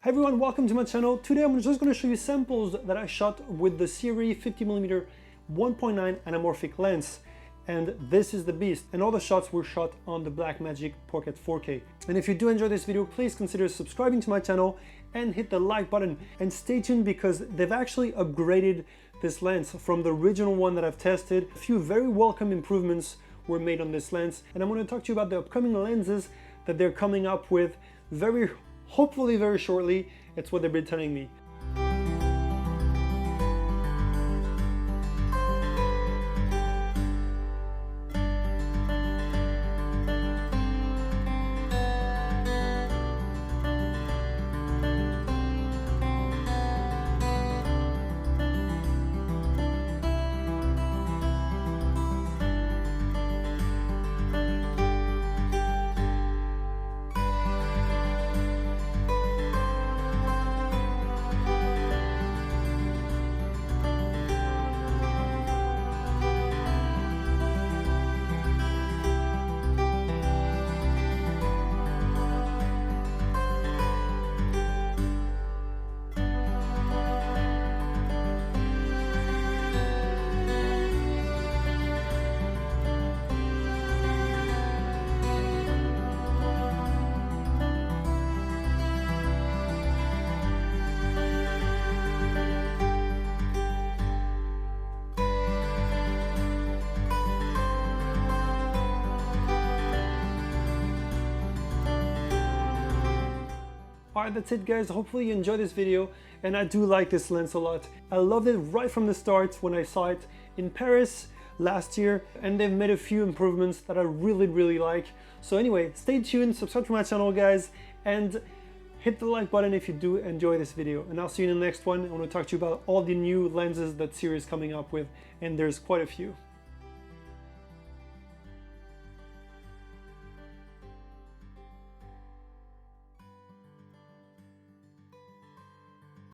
Hi everyone, welcome to my channel. Today I'm just going to show you samples that I shot with the Sirui 50mm 1.9 anamorphic lens. And this is the beast. And all the shots were shot on the Blackmagic Pocket 4K. And if you do enjoy this video, please consider subscribing to my channel and hit the like button. And stay tuned because they've actually upgraded this lens from the original one that I've tested. A few very welcome improvements were made on this lens. And I'm going to talk to you about the upcoming lenses that they're coming up with hopefully very shortly. It's what they've been telling me. Alright, that's it guys. Hopefully you enjoyed this video, and I do like this lens a lot. I loved it right from the start when I saw it in Paris last year, and they've made a few improvements that I really like. So anyway, stay tuned, subscribe to my channel guys, and hit the like button if you do enjoy this video. And I'll see you in the next one. I want to talk to you about all the new lenses that Sirui is coming up with, and there's quite a few.